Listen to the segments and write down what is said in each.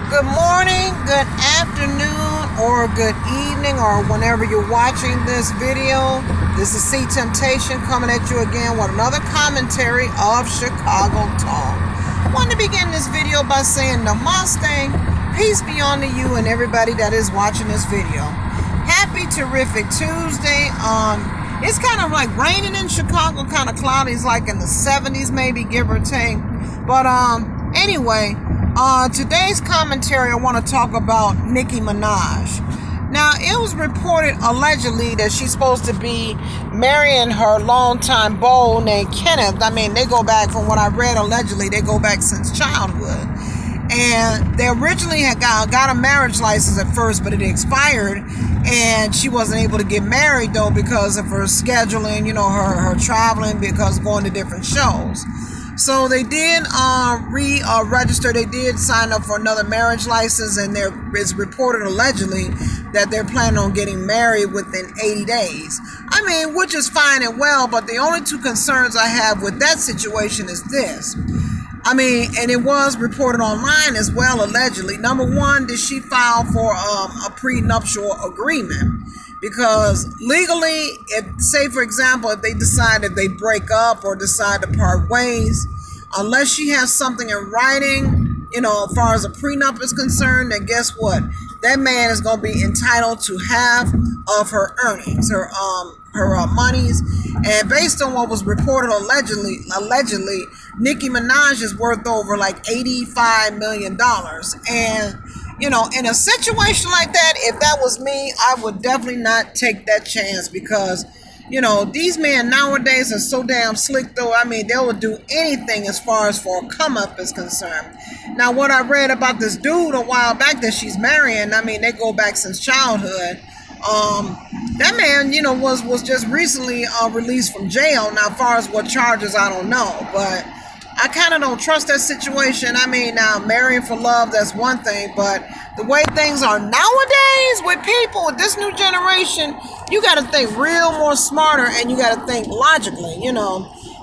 Good morning, good afternoon, or good evening, or whenever you're watching this video. This is C Temptation coming at you again with another commentary of Chicago Talk. I want to begin this video by saying namaste, peace be unto you and everybody that is watching this video. Happy terrific Tuesday. It's kind of like raining in Chicago, kind of cloudy. It's like in the 70s maybe, give or take. But anyway, today's commentary, I want to talk about Nicki Minaj. Now, it was reported allegedly that she's supposed to be marrying her longtime beau named Kenneth. I mean, they go back, from what I read, allegedly, they go back since childhood. And they originally had got a marriage license at first, but it expired. And she wasn't able to get married, though, because of her scheduling, her traveling, because going to different shows. So they did re-register. They did sign up for another marriage license, and there is reported allegedly that they're planning on getting married within 80 days. I mean, which is fine and well, but the only two concerns I have with that situation is this. I mean, and it was reported online as well, allegedly. Number one, did she file for a prenuptial agreement? Because legally, if, say for example, if they decide that they break up or decide to part ways, unless she has something in writing, as far as a prenup is concerned, then guess what? That man is going to be entitled to half of her earnings, her monies. And based on what was reported allegedly, Nicki Minaj is worth over like $85 million. And in a situation like that, if that was me, I would definitely not take that chance, because, these men nowadays are so damn slick, though. I mean, they will do anything as far as for a come up is concerned. Now, what I read about this dude a while back that she's marrying, I mean, they go back since childhood. That man, was just recently released from jail. Now, as far as what charges, I don't know, but I kind of don't trust that situation. I mean, now, marrying for love, that's one thing, but the way things are nowadays with people, with this new generation, you got to think real more smarter, and you got to think logically.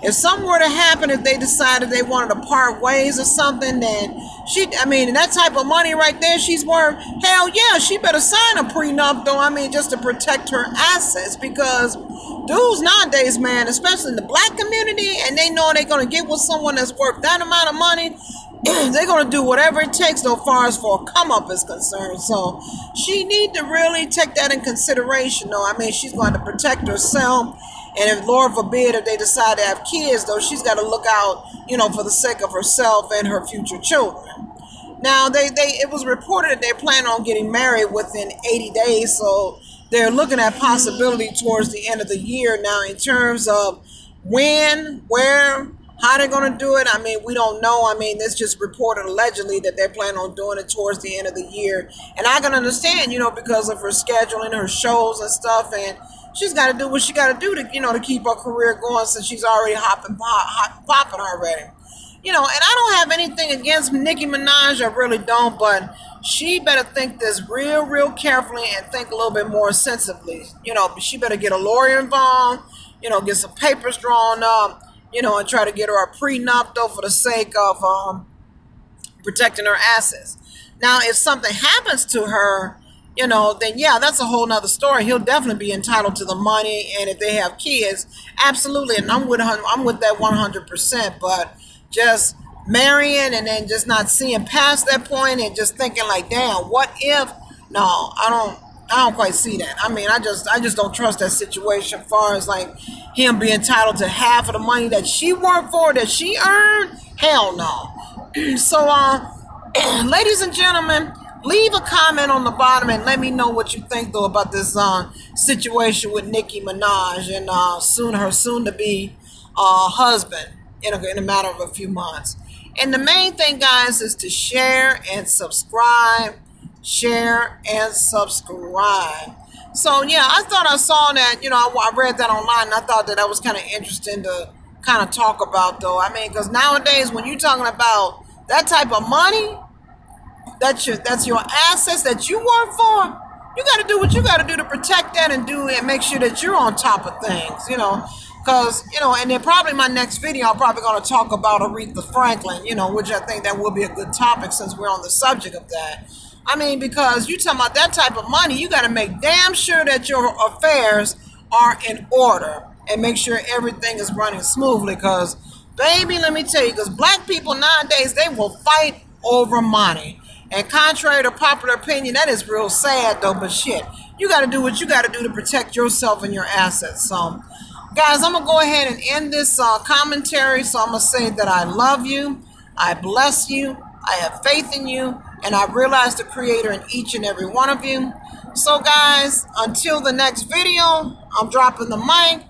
If something were to happen, if they decided they wanted to part ways or something, then that type of money right there, she's worth, hell yeah, she better sign a prenup, though, just to protect her assets, because dudes nowadays, man, especially in the black community, and they know they're going to get with someone that's worth that amount of money, they're going to do whatever it takes, though, far as for a come up is concerned. So she need to really take that in consideration, though. She's going to protect herself. And if, Lord forbid, if they decide to have kids, though, she's got to look out, for the sake of herself and her future children. Now, it was reported that they're planning on getting married within 80 days. So they're looking at possibility towards the end of the year. Now, in terms of when, where, how they're going to do it, we don't know. It's just reported allegedly that they're planning on doing it towards the end of the year. And I can understand, because of her scheduling, her shows and stuff, and she's got to do what she got to do to, to keep her career going, since she's already popping already. And I don't have anything against Nicki Minaj, I really don't, but she better think this real carefully and think a little bit more sensibly. She better get a lawyer involved, get some papers drawn up, and try to get her a prenup, though, for the sake of protecting her assets. Now, if something happens to her, then yeah, that's a whole nother story. He'll definitely be entitled to the money, and if they have kids, absolutely. And I'm with that 100%. But just marrying and then just not seeing past that point and just thinking like, damn, what if? No, I don't quite see that. I just don't trust that situation. As far as like him being entitled to half of the money that she worked for, that she earned, hell no. So, ladies and gentlemen, leave a comment on the bottom and let me know what you think, though, about this situation with Nicki Minaj and her soon-to-be husband in a matter of a few months. And the main thing, guys, is to share and subscribe. Share and subscribe. So, yeah, I thought I saw that, I read that online, and I thought that was kind of interesting to kind of talk about, though. Because nowadays, when you're talking about that type of money, that's your assets that you work for, you got to do what you got to do to protect that and make sure that you're on top of things, Because, and then probably my next video, I'm probably going to talk about Aretha Franklin, which I think that will be a good topic since we're on the subject of that. I mean, because you talking about that type of money, you got to make damn sure that your affairs are in order and make sure everything is running smoothly. Because, baby, let me tell you, because black people nowadays, they will fight over money. And contrary to popular opinion, that is real sad, though, but shit. You got to do what you got to do to protect yourself and your assets. So, guys, I'm going to go ahead and end this commentary. So I'm going to say that I love you, I bless you, I have faith in you, and I realize the Creator in each and every one of you. So, guys, until the next video, I'm dropping the mic.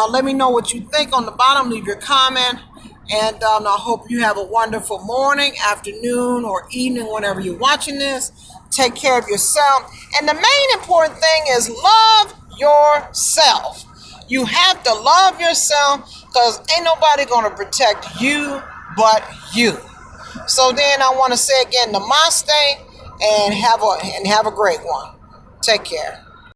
Let me know what you think on the bottom. Leave your comment. And I hope you have a wonderful morning, afternoon, or evening whenever you're watching this. Take care of yourself. And the main important thing is love yourself. You have to love yourself because ain't nobody going to protect you but you. So then I want to say again, namaste and have a great one. Take care.